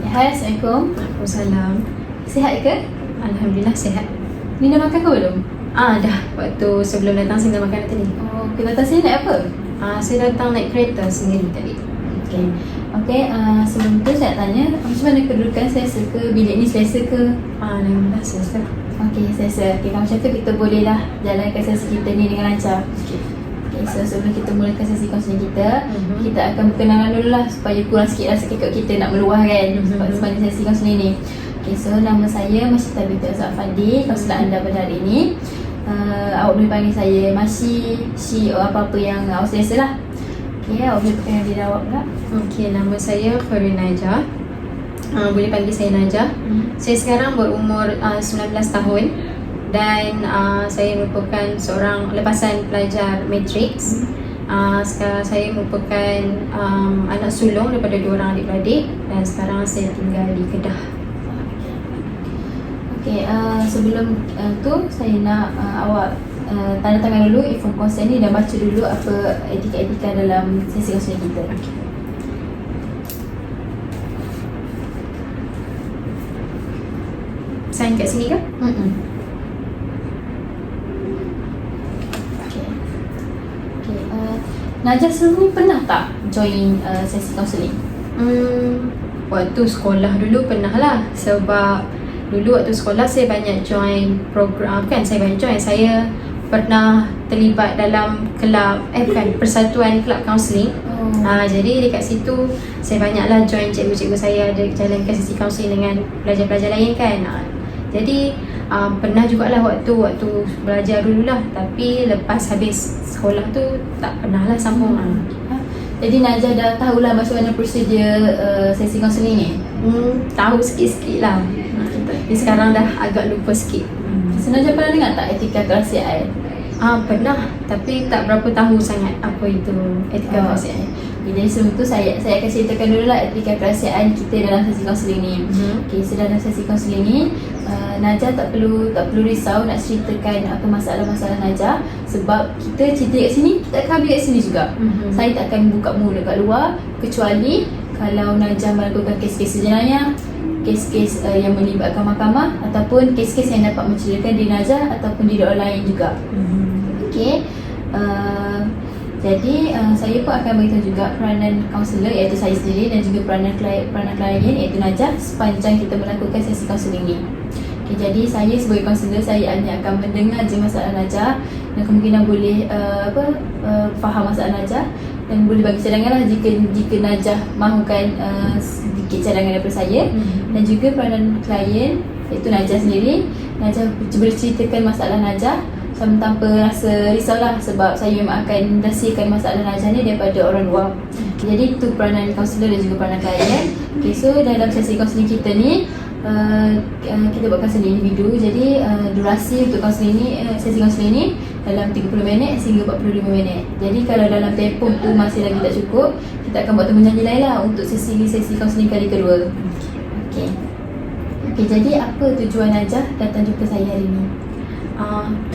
Hai, Assalamualaikum. Waalaikumsalam. Sihat ke? Alhamdulillah sihat. Ni dah makan ke belum? Dah. Waktu sebelum datang saya dah makan tadi. Oh, kita datang sini naik apa? Saya datang naik kereta sendiri tadi. Okey, sebelum tu saya tanya macam mana kedudukan selesa ke? Bilik ni selesa ke? Alhamdulillah selesa. Okey, selesa. Okey, kalau macam tu kita bolehlah jalankan sesi kita ni dengan lancar. Okay, so sebelum kita mulakan sesi kaunseling kita, kita akan berkenalan dulu lah supaya kurang sikit rasa kekok kita nak meluah kan sepanjang sesi kaunseling ni. Okay, so nama saya Masyita binti Azhar Fandi, kaunselor anda pada hari ini. Awak boleh panggil saya Masyi, Shi, apa-apa yang awak selesa lah. Okay, awak boleh perkenalkan diri awak pula. Okey, nama saya Khairin Najah. Boleh panggil saya Najah. Saya sekarang berumur 19 tahun dan saya merupakan seorang lepasan pelajar matrix. Sekarang saya merupakan anak sulung daripada dua orang adik-beradik dan sekarang saya tinggal di Kedah. Okay, sebelum tu saya nak awak tanda tangan dulu inform konsen ni dan baca dulu apa etika-etika dalam sesi kaunseling kita. Sign kat sini ke? Najah sebelum ni pernah tak join sesi kaunseling? Waktu sekolah dulu pernah lah. Sebab dulu waktu sekolah saya banyak join program. Bukan saya banyak join, saya pernah terlibat dalam kelab, persatuan kelab kaunseling. Jadi dekat situ saya banyaklah join cikgu-cikgu saya, ada jalankan sesi kaunseling dengan pelajar-pelajar lain kan. Jadi pernah jugalah waktu belajar dululah. Tapi lepas habis sekolah tu tak pernah lah sambung. Jadi Najah dah tahulah macam mana prosedur sesi kaunseling ni? Tahu sikit-sikit lah. Tapi sekarang dah agak lupa sikit. So Najah pernah dengar tak etika kerahsiaan? Pernah, tapi tak berapa tahu sangat apa itu etika kerahsiaan. Jadi sebelum tu saya akan ceritakan dulu lah etika kerahsiaan kita dalam sesi kaunseling ni. Okay, so dalam sesi kaunseling ni Najah tak perlu risau nak ceritakan apa masalah-masalah Najah. Sebab kita cerita kat sini, kita akan habis kat sini juga. Saya tak akan buka mulut kat luar kecuali kalau Najah melakukan kes-kes jenayah, kes-kes yang melibatkan mahkamah ataupun kes-kes yang dapat mencederakan diri Najah ataupun diri orang lain juga. Okay, jadi saya pun akan beritahu juga peranan kaunselor iaitu saya sendiri dan juga peranan klien iaitu Najah sepanjang kita melakukan sesi kaunseling ni. Okay, jadi saya sebagai kaunselor, saya hanya akan mendengar je masalah Najah dan kemungkinan boleh faham masalah Najah dan boleh bagi cadangan lah jika Najah mahukan sedikit cadangan daripada saya. Dan juga peranan klien iaitu Najah sendiri. Najah boleh ceritakan masalah Najah tanpa rasa risaulah sebab saya memang akan rahsiakan masalah Najah ni daripada orang luar. Jadi itu peranan kaunselor dan juga peranan klien. Okay, so dalam sesi kaunseling kita ni kita buat kaunseling individu. Jadi durasi untuk kaunseling ni, sesi kaunseling ni dalam 30 minit sehingga 45 minit. Jadi kalau dalam tempoh tu masih lagi tak cukup, kita akan buat temu janji lain lah untuk sesi kaunseling kali kedua. Okay, jadi apa tujuan Najah datang jumpa saya hari ni?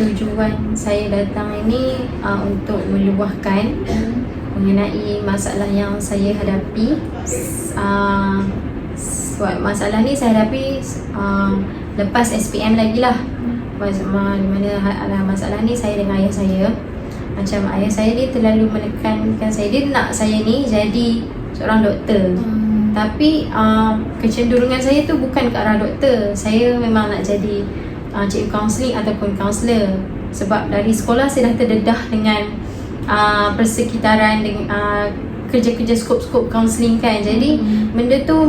Tujuan saya datang ini untuk meluahkan mengenai masalah yang saya hadapi. Masalah ni saya hadapi lepas SPM lagi lah. Mana masalah ni saya dengan ayah saya. Macam ayah saya dia terlalu menekankan saya, dia nak saya ni jadi seorang doktor. Tapi kecenderungan saya tu bukan ke arah doktor. Saya memang nak jadi cikgu kaunseling ataupun kaunselor. Sebab dari sekolah saya dah terdedah dengan persekitaran dengan kerja-kerja skop-skop kaunseling kan. Jadi benda tu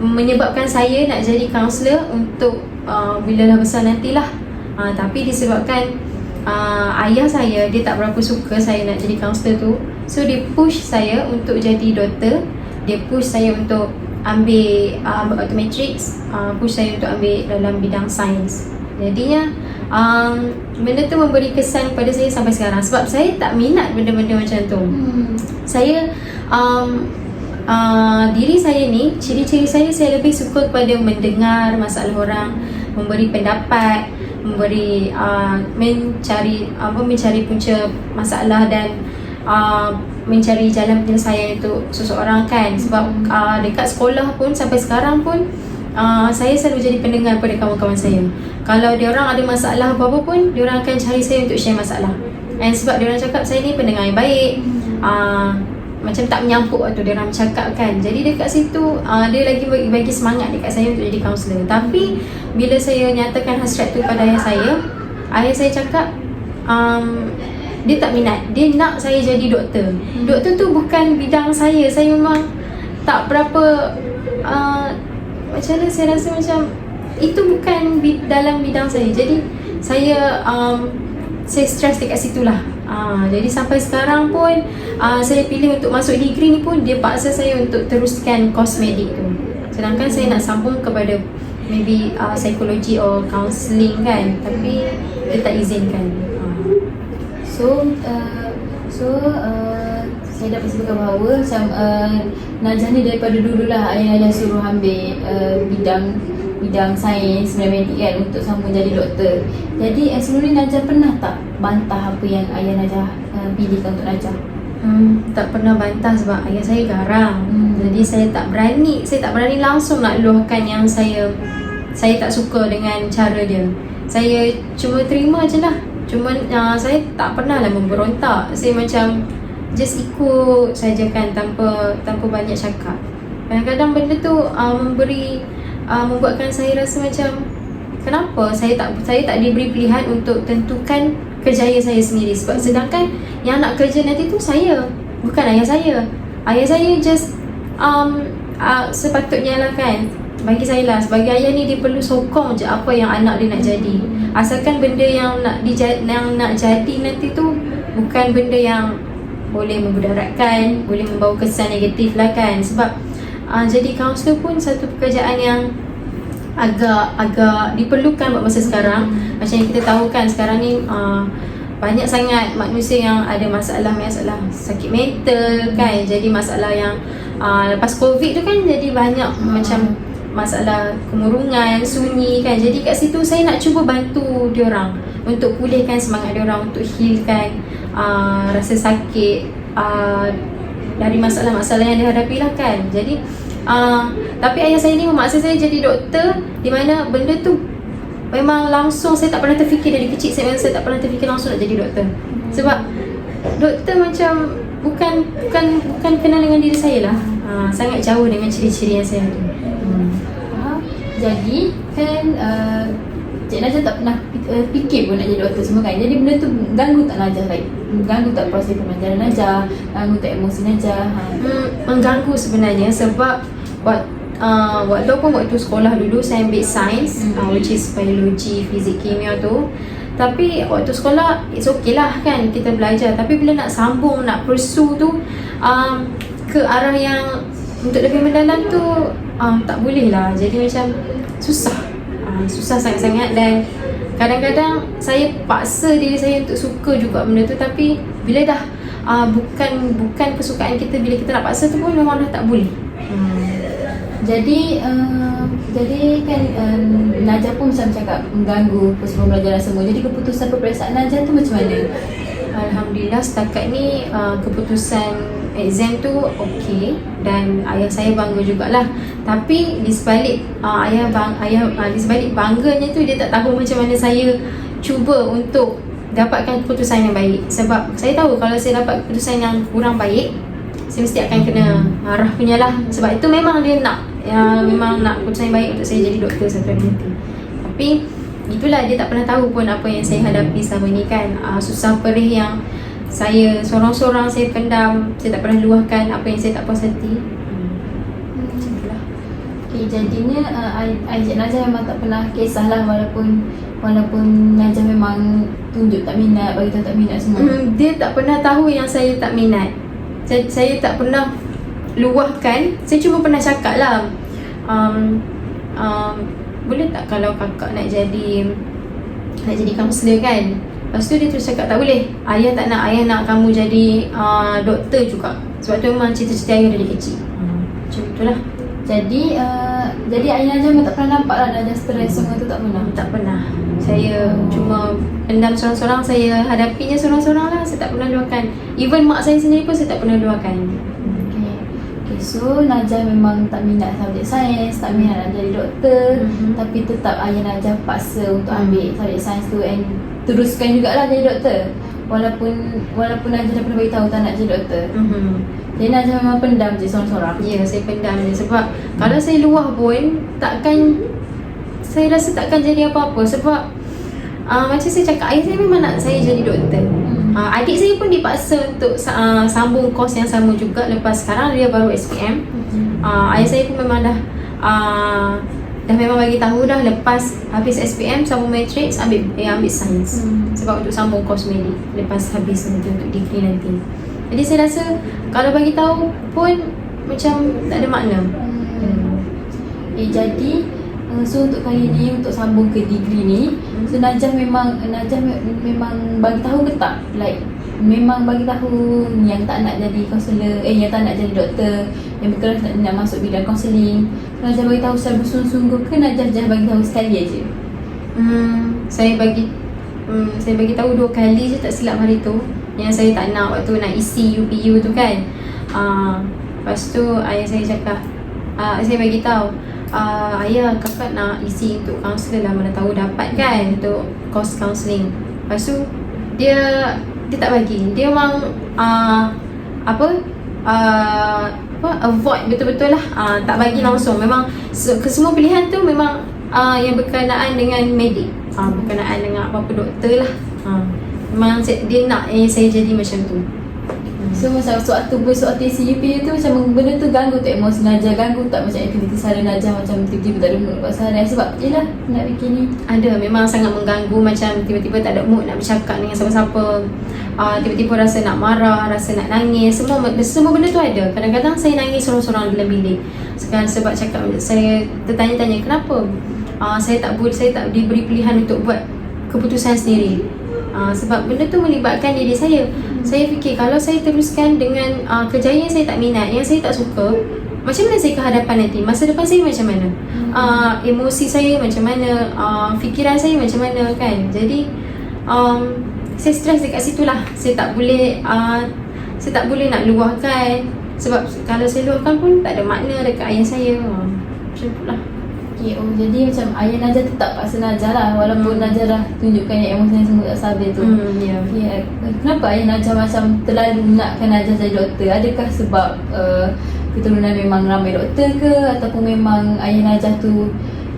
menyebabkan saya nak jadi kaunselor untuk bila dah besar nantilah. Tapi disebabkan ayah saya dia tak berapa suka saya nak jadi kaunselor tu, so dia push saya untuk jadi doktor. Dia push saya untuk ambil matrix, push saya untuk ambil dalam bidang sains. Jadinya benda tu memberi kesan pada saya sampai sekarang. Sebab saya tak minat benda-benda macam tu. Saya diri saya ni, ciri-ciri saya lebih suka kepada mendengar masalah orang, memberi pendapat, mencari punca masalah dan mencari jalan penyelesaian untuk seseorang kan. Sebab dekat sekolah pun sampai sekarang pun saya selalu jadi pendengar pada kawan-kawan saya. Kalau diorang ada masalah apa-apa pun, diorang akan cari saya untuk share masalah. And sebab diorang cakap saya ni pendengar yang baik, macam tak menyampuk waktu diorang cakap kan. Jadi dekat situ dia lagi bagi semangat dekat saya untuk jadi kaunselor. Tapi bila saya nyatakan hasrat tu pada ayah saya cakap dia tak minat. Dia nak saya jadi doktor. Doktor tu bukan bidang saya. Saya memang tak berapa macam mana, saya rasa macam itu bukan dalam bidang saya. Jadi saya stres dekat situlah. Jadi sampai sekarang pun saya pilih untuk masuk degree ni pun dia paksa saya untuk teruskan kosmedik tu. Sedangkan saya nak sambung kepada maybe psikologi or counselling kan, tapi dia tak izinkan. Saya dapat sebutkan bahawa macam Najah ni daripada dululah ayah Najah suruh ambil bidang sains dan medik kan untuk sambung jadi doktor. Jadi sebelum ni Najah pernah tak bantah apa yang ayah Najah pilihkan untuk Najah? Tak pernah bantah sebab ayah saya garang. Jadi saya tak berani langsung nak luahkan yang saya tak suka dengan cara dia. Saya cuma terima je lah. Cuma saya tak pernah lah memberontak. Saya macam just ikut saja kan, tanpa banyak cakap. Kadang-kadang benda tu membuatkan saya rasa macam kenapa saya tak diberi pilihan untuk tentukan kerjaya saya sendiri. Sebab sedangkan yang nak kerja nanti tu saya, bukan ayah saya. Ayah saya just sepatutnya lah kan. Bagi saya lah, sebagai ayah ni dia perlu sokong je apa yang anak dia nak jadi. Asalkan benda yang nak jadi nanti tu bukan benda yang boleh memudaratkan, boleh membawa kesan negatif lah kan. Sebab jadi kaunselor pun satu pekerjaan yang agak diperlukan buat masa sekarang. Macam yang kita tahu kan sekarang ni banyak sangat manusia yang ada masalah sakit mental kan. Jadi masalah yang lepas COVID tu kan jadi banyak macam masalah kemurungan, sunyi kan. Jadi kat situ saya nak cuba bantu diorang untuk pulihkan semangat diorang, untuk healkan rasa sakit dari masalah-masalah yang dihadapi lah kan. Jadi tapi ayah saya ni memaksa saya jadi doktor, di mana benda tu memang langsung saya tak pernah terfikir. Dari kecil saya tak pernah terfikir langsung nak jadi doktor. Sebab doktor macam bukan kenal dengan diri saya lah. Sangat jauh dengan ciri-ciri yang saya ada. Jadi kan Cik Najah tak pernah fikir pun nak jadi doktor semua kan. Jadi benda tu ganggu tak Najah? Ganggu tak proses pembelajaran Najah? Ganggu tak emosi Najah? Mengganggu sebenarnya sebab waktu sekolah dulu saya ambil sains, which is biologi, fizik, kimia tu. Tapi waktu sekolah it's okay lah kan, kita belajar. Tapi bila nak sambung, nak pursue tu ke arah yang untuk lebih mendalam tu tak boleh lah. Jadi macam susah sangat-sangat. Dan kadang-kadang saya paksa diri saya untuk suka juga benda tu. Tapi bila dah bukan kesukaan kita, bila kita nak paksa tu pun memang dah tak boleh. Jadi kan Najah pun macam cakap mengganggu proses pembelajaran semua. Jadi keputusan peperiksaan Najah tu macam mana? Alhamdulillah setakat ni keputusan exam tu okey, dan ayah saya bangga jugalah. Tapi di sebalik di sebalik bangganya tu, dia tak tahu macam mana saya cuba untuk dapatkan keputusan yang baik. Sebab saya tahu kalau saya dapat keputusan yang kurang baik, saya mesti akan kena marah punya lah. Sebab itu memang dia memang nak keputusan yang baik untuk saya jadi doktor satu hari nanti. Tapi itulah, dia tak pernah tahu pun apa yang saya hadapi selama ni kan. Susah perih yang saya sorang-sorang saya pendam. Saya tak pernah luahkan apa yang saya tak puas hati. Okay, jadinya Cik Najah memang tak pernah kisahlah, walaupun Najah memang tunjuk tak minat, bagi tahu tak minat semua. Dia tak pernah tahu yang saya tak minat. Saya tak pernah luahkan. Saya cuma pernah cakap lah, boleh tak kalau kakak nak jadi kaunselor kan. Lepas tu dia terus cakap tak boleh, ayah tak nak. Ayah nak kamu jadi doktor juga. Sebab tu memang cita-cita ayah dari kecil. Macam itulah. Jadi ayah Najah memang tak pernah nampak lah Najah stres semua tu, tak pernah? Tak pernah. Saya cuma pendam sorang-sorang, saya hadapinya sorang-sorang lah. Saya tak pernah luahkan. Even mak saya sendiri pun saya tak pernah luahkan. Okay, so Najah memang tak minat subjek sains, tak minat nak jadi doktor, tapi tetap ayah Najah paksa untuk ambil subjek sains tu and teruskan jugalah jadi doktor. Walaupun Najah dah pernah beritahu tak nak jadi doktor. Jadi Najah memang pendam je sorang-sorang. Ya, saya pendam je sebab kalau saya luah pun saya rasa takkan jadi apa-apa. Sebab macam saya cakap, ayah saya memang nak saya jadi doktor. Adik saya pun dipaksa untuk sambung kos yang sama juga. Lepas sekarang dia baru SPM. Ayah saya pun memang dah memang bagi tahu dah, lepas habis SPM sambung matriks ambil sains. Sebab untuk sambung kos medik lepas habis nanti untuk degree nanti. Jadi saya rasa kalau bagi tahu pun macam tak ada makna. Jadi so untuk kali ni, untuk sambung ke degree ni, so Najah memang bagi tahu ke tak? Like memang bagi tahu yang tak nak jadi kaunselor, yang tak nak jadi doktor, yang berkeras nak masuk bidang kaunseling. So, Najah bagi tahu secara bersungguh-sungguh ke Najah bagi tahu sekali aja? Saya bagi tahu 2 kali je tak silap hari tu. Yang saya tak nak waktu nak isi UPU tu kan. Lepas tu ayah saya cakap, saya bagi tahu, ayah kakak nak isi untuk kaunselor lah, mana tahu dapat kan untuk course counselling. Lepas tu dia tak bagi. Dia memang avoid betul-betul lah. Tak bagi langsung. Memang semua pilihan tu memang yang berkenaan dengan medik, berkenaan dengan apa-apa doktor lah. Memang dia nak saya jadi macam tu. So macam waktu isi UPU tu, macam benda tu ganggu tak emosi Najah? Ganggu tak macam aktiviti seharian Najah, macam tiba-tiba tak ada mood buat seharian sebab yelah nak bikin ni? Ada, memang sangat mengganggu. Macam tiba-tiba tak ada mood nak bercakap dengan siapa-siapa, tiba-tiba rasa nak marah, rasa nak nangis. Semua benda tu ada. Kadang-kadang saya nangis sorang-sorang dalam bilik. Sekarang sebab cakap, saya tertanya-tanya kenapa saya tak diberi pilihan untuk buat keputusan sendiri. Sebab benda tu melibatkan diri saya. Saya fikir kalau saya teruskan dengan kerjaya yang saya tak minat, yang saya tak suka, macam mana saya ke hadapan nanti? Masa depan saya macam mana? Emosi saya macam mana? Fikiran saya macam mana kan? Jadi saya stres dekat situ lah. Saya tak boleh nak luahkan. Sebab kalau saya luahkan pun tak ada makna dekat ayah saya. Macam tu lah. Okay, jadi macam ayah Najah tetap paksa Najah lah, walaupun Najah dah tunjukkan yang emosi yang semua tak stabil tu. Okay, kenapa ayah Najah macam terlalu nakkan Najah jadi doktor? Adakah sebab keturunan memang ramai doktor ke, ataupun memang ayah Najah tu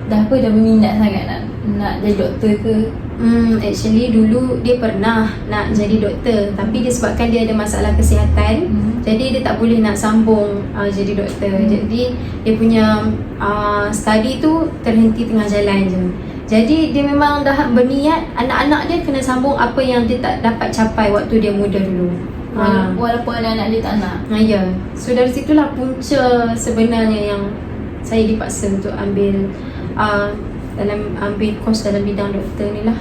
dah berminat sangat nak jadi doktor ke? Actually dulu dia pernah nak jadi doktor, tapi disebabkan dia ada masalah kesihatan, jadi dia tak boleh nak sambung jadi doktor. Jadi dia punya study tu terhenti tengah jalan je. Jadi dia memang dah berniat anak-anak dia kena sambung apa yang dia tak dapat capai waktu dia muda dulu. Walaupun anak-anak dia tak nak. Ya. So dari situlah punca sebenarnya yang saya dipaksa untuk ambil kos dalam bidang doktor ni lah.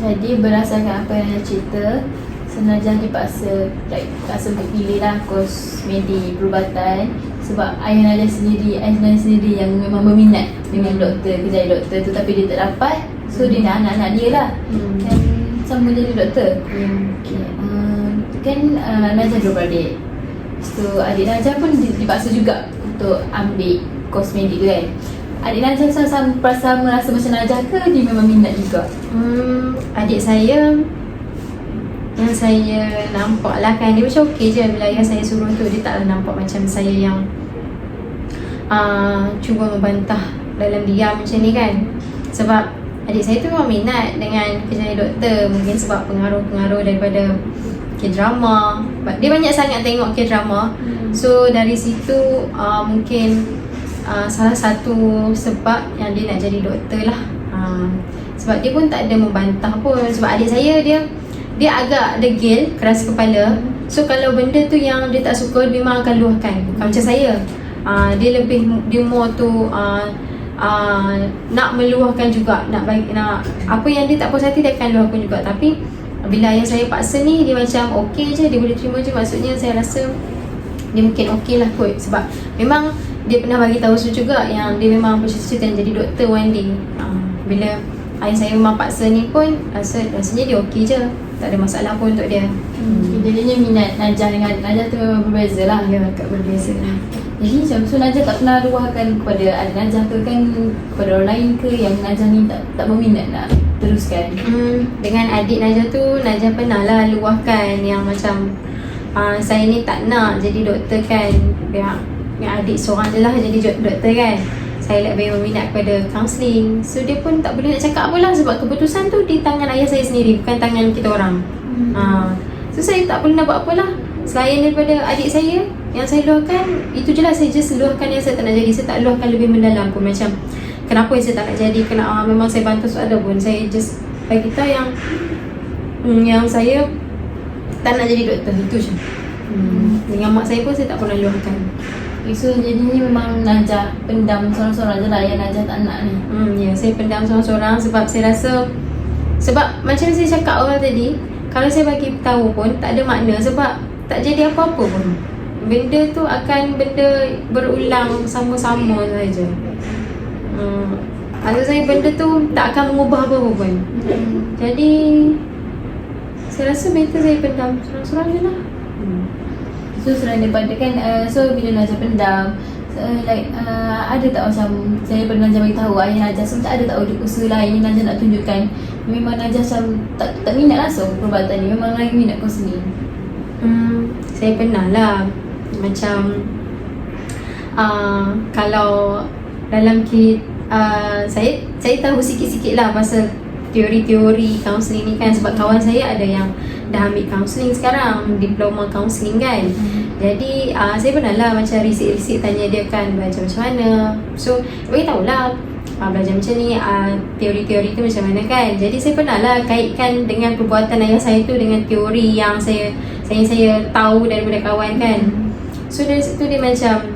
Jadi berdasarkan apa yang Najah cerita, Najah dipaksa untuk pilih lah kos medik perubatan sebab ayah Najah sendiri yang memang berminat dengan doktor, kerja doktor tu, tapi dia tak dapat. So dia nak anak-anak dia lah kan sambung jadi doktor. Okay. Kan Najah 2 beradik. So adik Najah pun dipaksa juga untuk ambil kos medik tu kan. Adik Najah sama merasa macam Najah ke dia memang minat juga? Adik saya yang saya nampak lah kan, dia macam okey je bila ayah saya suruh tu. Dia taklah nampak macam saya yang cuba membantah dalam diam macam ni kan. Sebab adik saya tu memang minat dengan kerjaya doktor. Mungkin sebab pengaruh-pengaruh daripada K-drama. Dia banyak sangat tengok K-drama. So dari situ mungkin salah satu sebab yang dia nak jadi doktor lah. Sebab dia pun tak ada membantah pun. Sebab adik saya dia agak degil, keras kepala. So kalau benda tu yang dia tak suka, dia memang akan luahkan. Bukan macam saya. Dia more tu nak meluahkan juga, nak apa yang dia tak puas hati dia akan luahkan juga. Tapi bila ayah saya paksa ni, dia macam okey je, dia boleh terima je. Maksudnya saya rasa dia mungkin okey lah kot. Sebab memang dia pernah bagi tahu juga yang dia memang bercita-cita jadi doktor one day. bila ayah saya memang paksa ni pun rasanya dia okey je, tak ada masalah pun untuk dia. Jadinya minat Najah dengan adik Najah tu memang berbeza lah. Ya, agak berbeza. Jadi macam so Najah tak pernah luahkan kepada adik Najah ke kan, kepada orang lain ke yang Najah ni tak berminat nak teruskan? Dengan adik Najah tu, Najah pernah lah luahkan yang macam saya ni tak nak jadi doktor kan. Yang adik seorang je lah jadi doktor kan. Saya lebih berminat kepada counselling. So dia pun tak boleh nak cakap apa lah, sebab keputusan tu di tangan ayah saya sendiri, bukan tangan kita orang. So saya tak boleh nak buat apa lah selain daripada adik saya yang saya luahkan. Itu je lah, saya just luahkan yang saya tak nak jadi. Saya tak luahkan lebih mendalam pun macam kenapa saya tak nak jadi, memang saya bantu soalan pun. Saya just bagi tahu yang saya tak nak jadi doktor, itu je. Dengan mak saya pun saya tak pernah luahkan. So jadinya memang Najah pendam seorang-seorang je lah yang Najah tak nak ni. Ya, saya pendam seorang-seorang sebab saya rasa, sebab macam saya cakap awal tadi, kalau saya bagi tahu pun tak ada makna sebab tak jadi apa-apa pun. Benda tu akan berulang sama-sama saja. Maksud saya benda tu tak akan mengubah apa-apa pun. Jadi saya rasa better saya pendam seorang-seorang je lah. So selain daripada kan, so bila Najah pendam, ada tak macam saya pernah Najah beritahu ayah Najah, so tak ada tak usaha lain yang Najah nak tunjukkan memang Najah macam tak minat langsung perubatan ni, memang lagi minat kaunseling? Saya pernah lah macam kalau dalam saya tahu sikit-sikit lah pasal teori-teori kaunseling ni kan, sebab kawan saya ada yang dah ambil kaunseling sekarang, diploma kaunseling kan. Jadi saya pernah lah macam risik-risik tanya dia kan belajar macam mana. So bagi tahulah belajar macam ni, teori-teori tu macam mana kan. Jadi saya pernah lah kaitkan dengan perbuatan ayah saya tu dengan teori yang saya tahu daripada kawan kan. So dari situ dia macam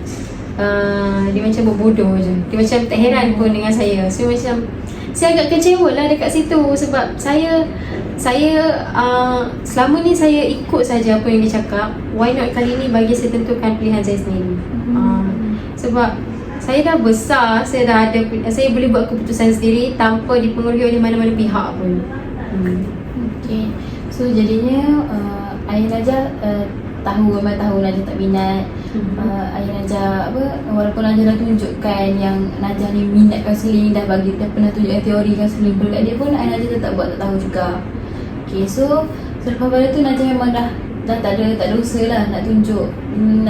berbodoh je. Dia macam tak heran pun dengan saya. So macam saya agak kecewa lah dekat situ sebab saya selama ni saya ikut saja apa yang dia cakap. Why not kali ni bagi saya tentukan pilihan saya sendiri. Sebab saya dah besar, saya boleh buat keputusan sendiri tanpa dipengaruhi oleh mana-mana pihak pun. Okay. So jadinya ayah Najah memang tahu Najah tak minat. Ayah Najah walaupun Najah dah tunjukkan yang Najah ni minat kaunseling, dah pernah tunjukkan teori kaunseling kat dia pun, ayah Najah tetap buat tak tahu juga. Okay, so lepas pada tu Najah memang dah tak ada usaha lah nak tunjuk,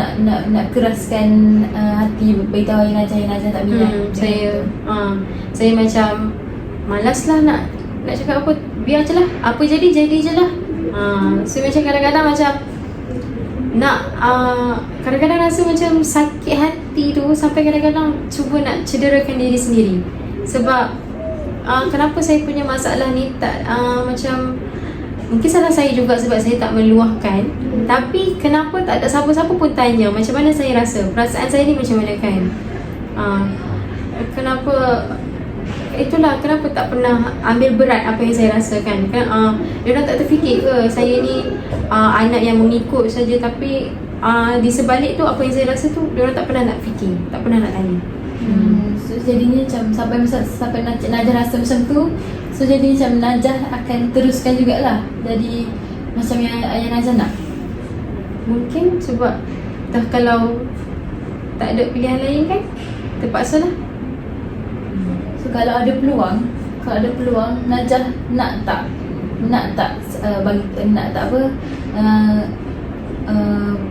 nak keraskan hati, beritahu ayah Najah tak minat. Saya macam malas lah nak cakap apa, biar je lah, apa jadi je lah. So macam kadang-kadang macam kadang-kadang rasa macam sakit hati tu, sampai kadang-kadang cuba nak cederakan diri sendiri. Sebab kenapa saya punya masalah ni macam mungkin salah saya juga sebab saya tak meluahkan. Tapi kenapa tak ada siapa-siapa pun tanya macam mana saya rasa, perasaan saya ni macam mana kan. Kenapa tak pernah ambil berat apa yang saya rasakan kan. Diorang tak terfikir ke saya ni anak yang mengikut saja, tapi di sebalik tu apa yang saya rasa tu diorang tak pernah nak fikir, tak pernah nak tanya. So jadinya macam sampai Najah rasa macam tu, so jadi macam Najah akan teruskan jugalah jadi macam yang ayah Najah nak. Mungkin sebab dah kalau tak ada pilihan lain kan, terpaksa lah. So kalau ada peluang Najah nak tak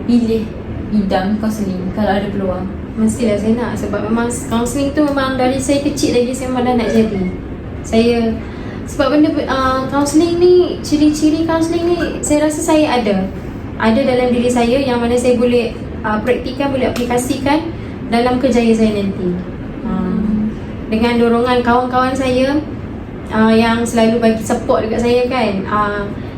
pilih bidang kaunseling kalau ada peluang? Mestilah saya nak, sebab memang kaunseling tu memang dari saya kecil lagi saya memang dah nak jadi. Sebab benda kaunseling ni, ciri-ciri kaunseling ni saya rasa saya ada dalam diri saya yang mana saya boleh praktikan, boleh aplikasikan dalam kerjaya saya nanti. Dengan dorongan kawan-kawan saya yang selalu bagi support dekat saya kan.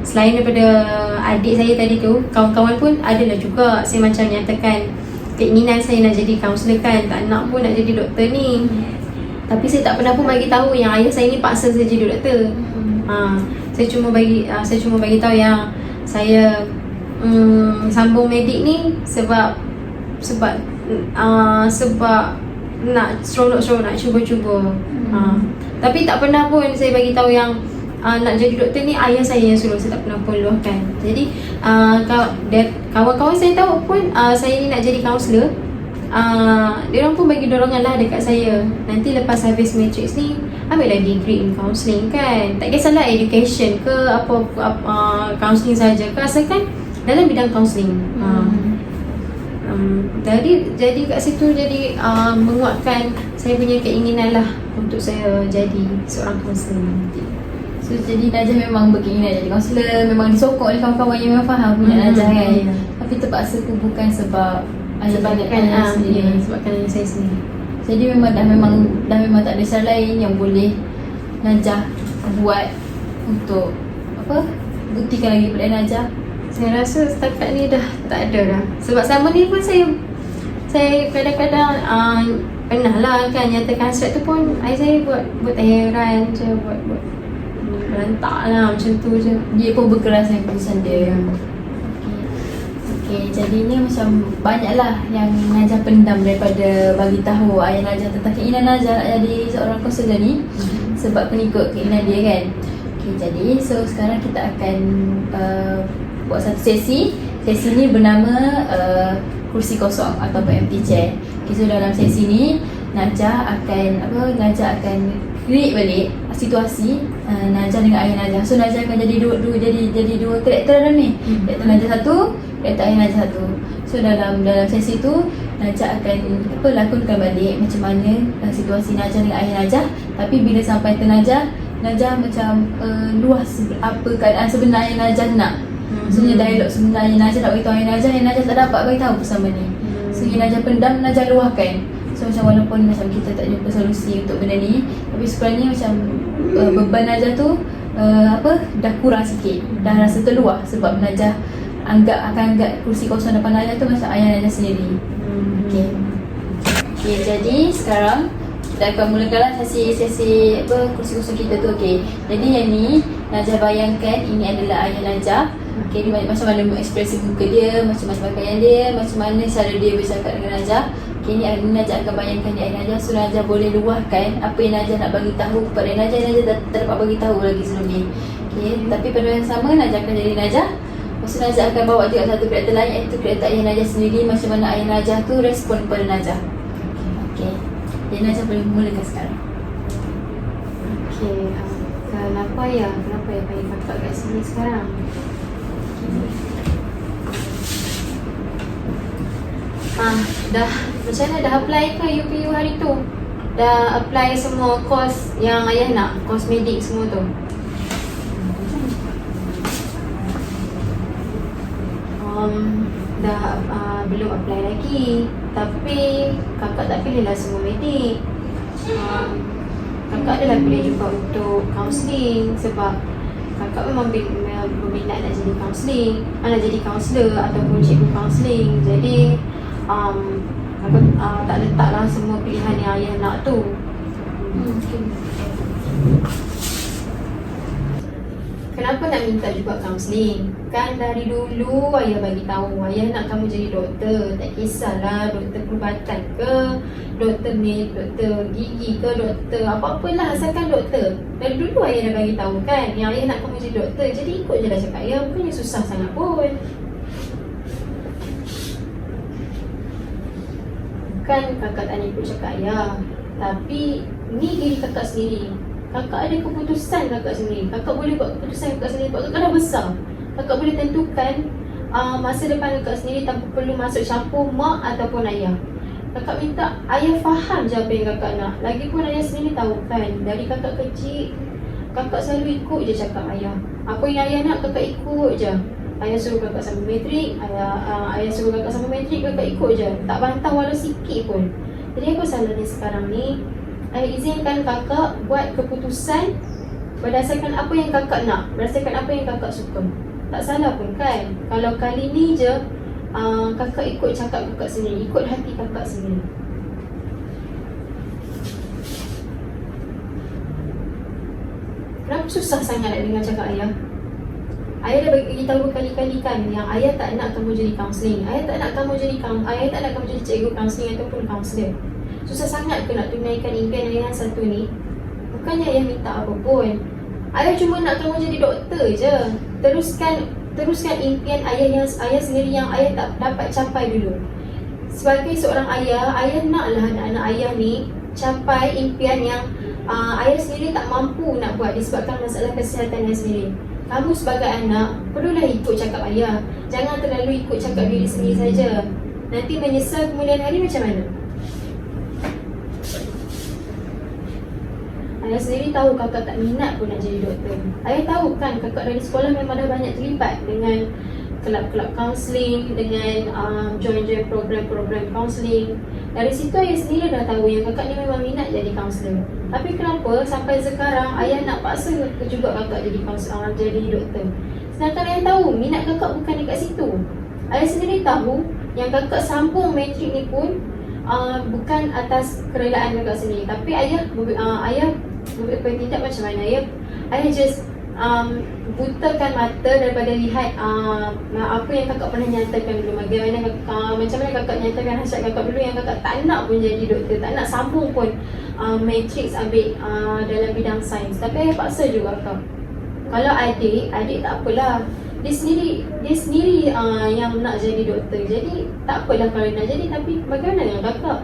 Selain daripada adik saya tadi tu, kawan-kawan pun adalah juga saya macam nyatakan keinginan saya nak jadi kaunselor kan, tak nak pun nak jadi doktor ni. Tapi saya tak pernah pun bagi tahu yang ayah saya ni paksa saya jadi doktor. Saya cuma bagi tahu yang saya sambung medik ni sebab nak seronok-seronok, nak cuba-cuba. Tapi tak pernah pun saya bagi tahu yang nak jadi doktor ni ayah saya yang suruh. Saya tak pernah pun luahkan. Jadi kawan-kawan saya tahu pun saya ni nak jadi kaunselor. Dia orang pun bagi dorongan lah dekat saya. Nanti lepas habis matrix ni ambil lah degree in counselling kan. Tak kisahlah education ke apa counselling saja ke, asalkan dalam bidang counselling. Jadi kat situ jadi menguatkan saya punya keinginan lah untuk saya jadi seorang kaunselor nanti. So jadi Najah memang berkeinginan jadi kaunselor, memang disokong oleh kawan-kawan yang memang faham minat Najah kan. Tapi terpaksa pun bukan sebab ayah sendiri. Sebabkan ayah saya sendiri. Jadi memang dah tak ada cara lain yang boleh Najah buat untuk buktikan lagi pada Najah. Saya rasa setakat ni dah tak ada dah. Sebab sama ni pun saya kadang-kadang pernah lah kan nyatakan hasrat tu pun ayah saya buat heran je, buat berantak lah macam tu je. Dia pun berkeras dengan keputusan dia. Okay, jadinya macam banyaklah yang Najah pendam daripada bagi tahu ayah Najah tentang keinginan Najah nak jadi seorang kaunselor ni, sebab pengikut keinginan dia kan. Okay, jadi sekarang kita akan buat satu sesi. Sesi ni bernama kursi kosong atau empty chair. Okay, so dalam sesi ni Najah akan create balik situasi Najah dengan ayah Najah. So Najah akan jadi dua karakter dalam ni. Karakter Najah satu, karakter ayah Najah satu. So dalam sesi tu Najah akan lakonkan balik macam mana situasi Najah dengan ayah Najah. Tapi bila sampai ke Najah macam luas apa keadaan sebenarnya Najah nak. Sebenarnya dialog sebenarnya Najah nak beritahu ayah Najah tak dapat beritahu bersama ni. So yang Najah pendam, Najah luahkan. So macam walaupun macam kita tak jumpa solusi untuk benda ni, tapi sebenarnya macam beban Najah tu dah kurang sikit. Dah rasa terluah sebab Najah akan anggap kursi kosong depan Najah tu macam ayah Najah sendiri. Okay, jadi sekarang kita akan mulakanlah sesi kursi kosong kita tu. Okay, jadi yang ni Najah bayangkan ini adalah ayah Najah. Okay, macam mana ekspresi muka dia, macam mana pakaian dia, macam mana cara dia bercakap dengan Najah. Okay, ni Najah akan bayangkan di ayah Najah. So Najah boleh luahkan apa yang Najah nak bagi tahu kepada Najah. Najah tak dapat bagi tahu lagi sebelum ni. Okay, tapi pada yang sama Najah akan jadi Najah. Lepas tu Najah akan bawa juga satu karakter lain, iaitu karakter ayah Najah sendiri. Macam mana ayah Najah tu respon kepada Najah. Okay, jadi Najah boleh mulakan sekarang. Okay, kenapa ya panggil kakak kat sini sekarang? Dah macam mana dah apply ke UPU hari tu? Dah apply semua course yang ayah nak, course medik semua tu? Belum apply lagi. Tapi kakak tak pilih lah semua medik. Kakak adalah pilih juga untuk counselling sebab kakak memang berminat nak jadi counselling, nak jadi kaunselor ataupun cikgu counselling. Jadi kakak tak letaklah semua pilihan yang ayah nak tu. Kenapa nak minta juga counselling? Kan dari dulu ayah bagi tahu, ayah nak kamu jadi doktor. Tak kisahlah doktor perubatan ke, doktor gigi ke, doktor apa-apalah, asalkan doktor. Dari dulu ayah dah bagi tahu kan, yang ayah nak kamu jadi doktor. Jadi ikut je lah cakap ayah, bukannya susah sangat pun. Bukan kakak tak nak ikut cakap ayah, tapi ni diri kakak sendiri. Kakak ada keputusan kakak sendiri. Kakak boleh buat keputusan kakak sendiri. Kakak dah besar. Kakak boleh tentukan masa depan kakak sendiri tanpa perlu masuk campur mak ataupun ayah. Kakak minta ayah faham je apa yang kakak nak. Lagipun ayah sendiri tahu kan, dari kakak kecil kakak selalu ikut je cakap ayah. Apa yang ayah nak kakak ikut je. Ayah suruh kakak sambung matrik, ayah suruh kakak sambung matrik, kakak ikut je. Tak bantah walau sikit pun. Jadi apa salahnya sekarang ni ayah izinkan kakak buat keputusan berdasarkan apa yang kakak nak, berdasarkan apa yang kakak suka. Tak salah pun kan. Kalau kali ni je kakak ikut cakap kakak sendiri, ikut hati kakak sendiri. Kenapa susah sangat nak dengar cakap ayah? Ayah dah bagi tahu berkali-kali kan yang ayah tak nak kamu jadi kaunseling. Ayah tak nak kamu jadi cikgu kaunseling ataupun kaunselor. susah sangat ke nak tunaikan impian ayah satu ni? Bukannya ayah minta apa pun. Ayah cuma nak kamu jadi doktor je. Teruskan impian ayah yang ayah sendiri yang ayah tak dapat capai dulu. Sebagai seorang ayah, ayah naklah anak-anak ayah ni capai impian yang ayah sendiri tak mampu nak buat disebabkan masalah kesihatan ayah sendiri. Kamu sebagai anak, perlulah ikut cakap ayah. Jangan terlalu ikut cakap diri sendiri saja. Nanti menyesal kemudian hari macam mana? Ayah sendiri tahu kakak tak minat pun nak jadi doktor. Ayah tahu kan kakak dari sekolah memang dah banyak terlibat dengan kelab-kelab kaunseling, dengan join-join program-program kaunseling. Dari situ ayah sendiri dah tahu yang kakak ni memang minat jadi kaunselor. Tapi kenapa sampai sekarang ayah nak paksa juga kakak jadi kaunselor, jadi doktor? Sedangkan ayah tahu minat kakak bukan dekat situ. Ayah sendiri tahu yang kakak sambung matrik ni pun bukan atas kerelaan kakak sendiri. Tapi ayah bertindak macam mana? Ayah just butakan mata daripada lihat apa yang kakak pernah nyatakan dulu. Macam mana kakak nyatakan hasrat kakak dulu yang kakak tak nak pun jadi doktor, tak nak sambung pun matrix ambil dalam bidang sains. Tapi ayah paksa juga kakak. Kalau adik tak apalah, dia sendiri yang nak jadi doktor. Jadi tak apalah kalau nak jadi. Tapi bagaimana dengan kakak?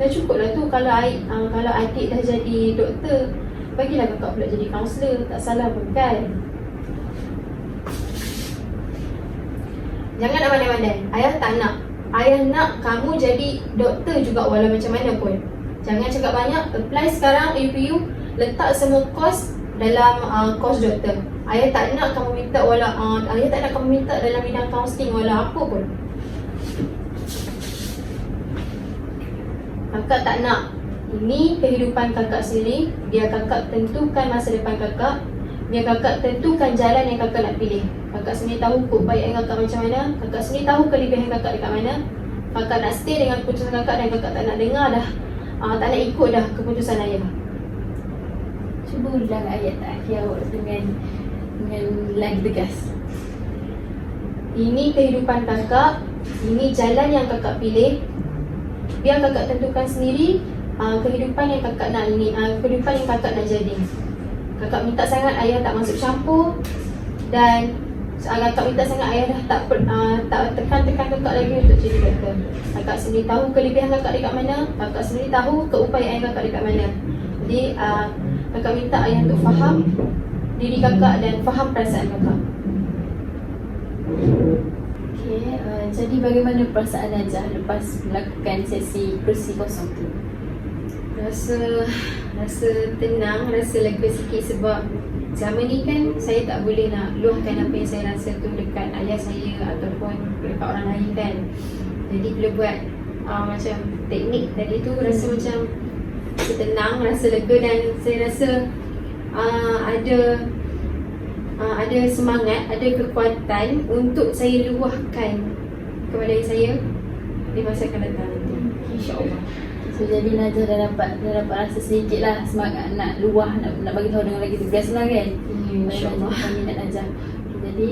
Dah cukup lah tu kalau adik dah jadi doktor, bagilah kakak pula jadi kaunselor. Tak salah pun kan? Jangan nak pandai-pandai. Ayah tak nak. Ayah nak kamu jadi doktor juga walau macam mana pun. Jangan cakap banyak. Apply sekarang UPU, letak semua kos dalam kos doktor. Ayah tak nak kamu minta dalam bidang kaunseling walau apa pun. Kakak tak nak. Ini kehidupan kakak sendiri. Biar kakak tentukan masa depan kakak. Biar kakak tentukan jalan yang kakak nak pilih. Kakak sendiri tahu kebaikan kakak macam mana. Kakak sendiri tahu kelebihan kakak dekat mana. Kakak nak stay dengan keputusan kakak dan kakak tak nak dengar dah, tak nak ikut dah keputusan ayah. Cuba ulang ayat akhir awak dengan lagi tegas. Ini kehidupan kakak. Ini jalan yang kakak pilih. Biar kakak tentukan sendiri kehidupan yang kakak nak kehidupan yang kakak nak jadi. Kakak minta sangat ayah tak masuk campur. Dan kakak minta sangat ayah dah tak tekan-tekan kakak lagi untuk jadi doktor. Kakak sendiri tahu kelebihan kakak dekat mana. Kakak sendiri tahu keupayaan kakak dekat mana. Jadi kakak minta ayah untuk faham diri kakak dan faham perasaan kakak. Jadi bagaimana perasaan Najah lepas melakukan sesi kursi kosong tu? Rasa tenang, rasa lega sikit sebab selama ni kan saya tak boleh nak luahkan apa yang saya rasa tu dekat ayah saya ataupun dekat orang lain kan. Jadi bila buat macam teknik tadi tu rasa macam tenang, rasa lega dan saya rasa ada semangat, ada kekuatan untuk saya luahkan kepada saya di masa akan datang nanti, insya-Allah. So jadi Najah dah dapat rasa sedikit lah semangat nak luah, nak bagi tahu dengan lagi tegas lah kan. InsyaAllah. Minat Najah. Jadi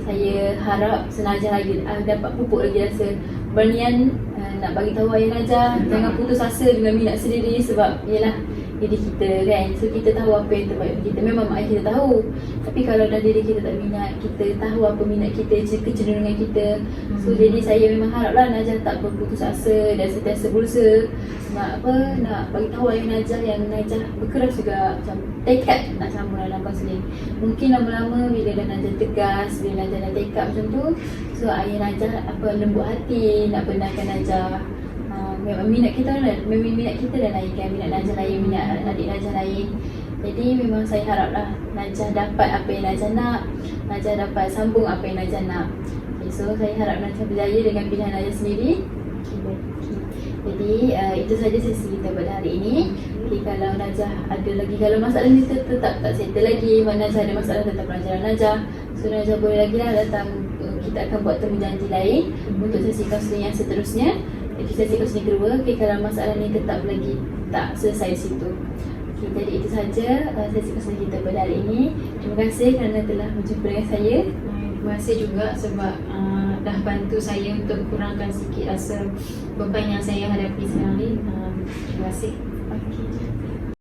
saya harap senajah lagi dapat pupuk lagi rasa bernian nak bagi tahu ayah Najah. Jangan putus asa dengan minat sendiri sebab yelah diri kita kan. So kita tahu apa yang terbaik untuk kita. Memang mak ayah kita tahu. Tapi kalau dah diri kita tak minat, kita tahu apa minat kita, kecenderungan kita. So jadi saya memang haraplah Najah tak berputus asa dan sentiasa berusaha nak bagi tahu ayah Najah yang Najah berkeras juga macam tekad nak sambung dalam kaunseling. Mungkin lama-lama bila dah Najah tegas, bila Najah dah tekad macam tu, so ayah Najah lembut hati nak benarkan Najah. Memang minat kita dah lain kan, minat Najah lain, minat adik Najah lain. Jadi memang saya haraplah Najah dapat apa yang Najah nak, Najah dapat sambung apa yang Najah nak. Okay, so saya harap Najah berjaya dengan pilihan Najah sendiri. Jadi itu saja sesi kita pada hari ini. Okay, kalau Najah ada lagi, kalau masalah ni tetap tak settle lagi, Najah ada masalah tentang pelajaran Najah, so Najah boleh lagi lah datang. Kita akan buat temu janji lain untuk sesi kaunseling yang seterusnya. Sesi kaunseling kedua. Okay, kalau masalah ni tetap lagi tak selesai di situ. Okay, jadi itu saja sesi kaunseling kita pada hari ini. Terima kasih kerana telah berjumpa dengan saya. Terima kasih juga sebab dah bantu saya untuk kurangkan sikit rasa beban yang saya hadapi sekarang ni. Terima kasih. Okey.